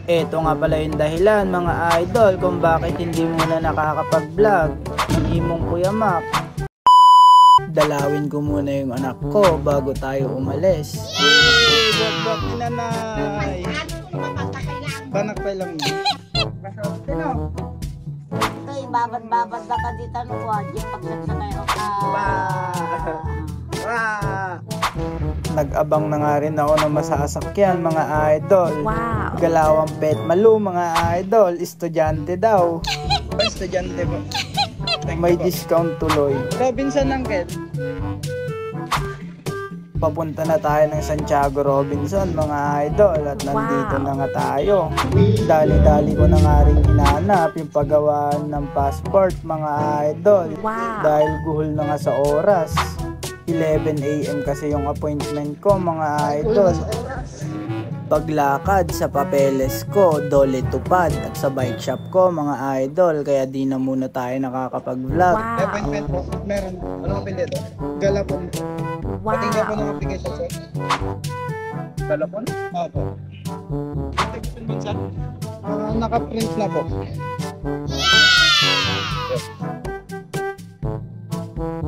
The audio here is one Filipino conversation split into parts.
Eto nga pala yung dahilan mga idol kung bakit hindi muna nakakapag-vlog ang imong Kuya Mac. Dalawin ko muna yung anak ko bago tayo umalis. Bak ni nanay. Banak pa lang mo. Ito, babad-babad na ka dito ano ko. Diyan pagsaksa kayo ka. Nag-abang na nga rin ako ng masasakyan mga idol. Wow. Galawang pet malu mga idol. Estudyante daw. Estudyante po. May discount tuloy. Robinson Uncle. Papunta na tayo ng Santiago Robinson mga idol. At nandito na nga tayo. Dali-dali ko na nga rin hinanap yung paggawaan ng passport mga idol. Wow. Dahil guhol na nga sa oras. 11 AM kasi yung appointment ko mga idol. Paglakad sa papeles ko, dole tupad. At sa bike shop ko mga idol. Kaya di na muna tayo nakakapag-vlog. Wow. Appointment po, meron. Ano kapin dito? Galapon po. Wow. Patingnan po ng application sir. Galapon? Opo. Naka-print na po.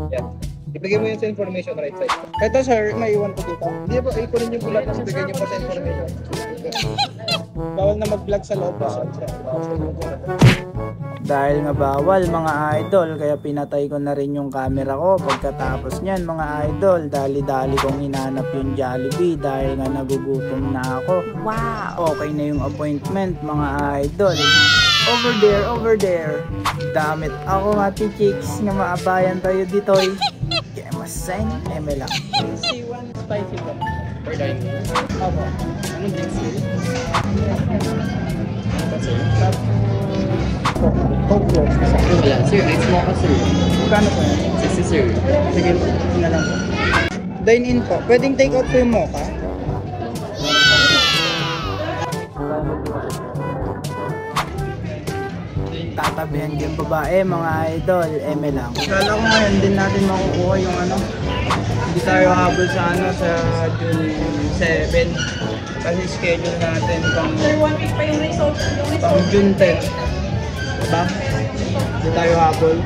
Yan. Ibigay mo yun sa information right side. Ito sir, may iwan po dito. Hindi po, ikunin yung bulat tapos ibigay nyo po sa information. Bawal na mag-vlog sa loob po. Dahil nga bawal mga idol, kaya pinatay ko na rin yung camera ko. Pagkatapos nyan mga idol, dali-dali kong hinanap yung Jollibee dahil nga nagugutom na ako. Wow. Okay na yung appointment mga idol. Over there. Damit ako mati chicks nga maabayan tayo dito. Kaya masayin, eme lang. C1 spicy po. For dining? Opo. Anong drinks sir? Coke po. Wala, sir. Ice mocha, sir. Magkano po yan? 60, sir. Sige po, na lang po. Dine in po. Pwedeng take out po yung mocha. Tatabihan yung babae mga idol, eme lang. Kala ko ngayon din natin makukuha yung ano. Hindi tayo habol sa ano sa June 7. Kasi schedule natin pang June 10. Diba? Hindi tayo habol.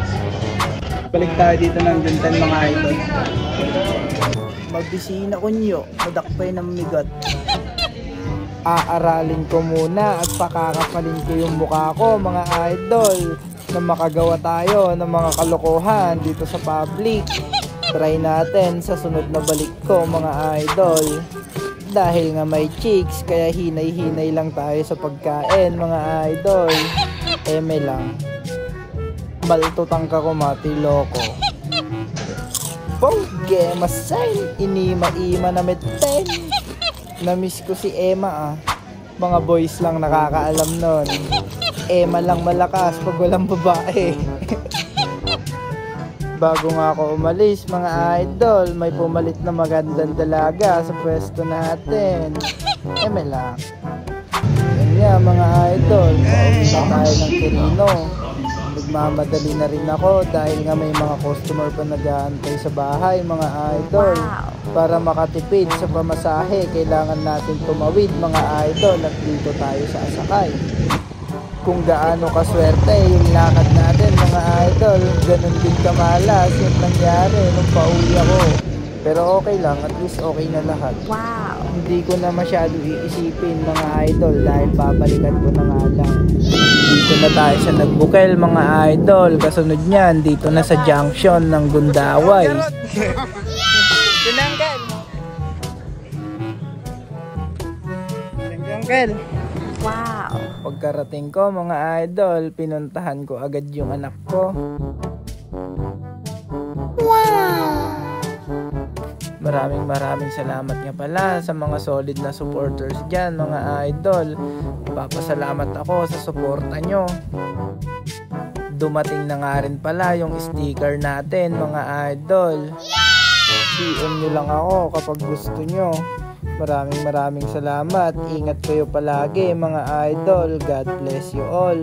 Balik tayo dito ng June 10 mga idol. Magbisina ko nyo, madakpay ng migot. Aaralin ko muna at pakakapalin ko yung mukha ko mga idol na makagawa tayo ng mga kalokohan dito sa public. Try natin sa sunod na balik ko mga idol. Dahil nga may chicks kaya hinay-hinay lang tayo sa pagkain mga idol. Eme lang. Baltutang ka ko mati loko. Poge masay inima-ima na meten. Namiss ko si Emma Mga boys lang nakakaalam nun. Emma lang malakas pag walang babae. Bago nga ako umalis mga idol, may pumalit na magandang dalaga sa pwesto natin. Emma lang. Yan nga mga idol, pauwi na tayo ng Quirino. Nagmamadali na rin ako dahil nga may mga customer pa nag-aantay sa bahay mga idol. Para makatipid sa pamasahe, kailangan natin tumawid mga idol at dito tayo sa Asakay. Kung gaano kaswerte yung lakad natin mga idol, ganun din kamalas yung nangyari nung pauwi ako. Pero okay lang, at least okay na lahat. Wow! Hindi ko na masyado iisipin mga idol dahil babalikan ko na nga lang. Dito na tayo sa Nagbukel mga idol. Kasunod niyan, dito na sa junction ng Gundaway. Sinangkel! Sinangkel! Wow! Pagkarating ko mga idol, pinuntahan ko agad yung anak ko. Wow! Maraming salamat nga pala sa mga solid na supporters dyan mga idol. Papasalamat ako sa suporta nyo. Dumating na nga rin pala yung sticker natin mga idol. DM nyo lang ako kapag gusto nyo. Maraming salamat. Ingat kayo palagi mga idol. God bless you all.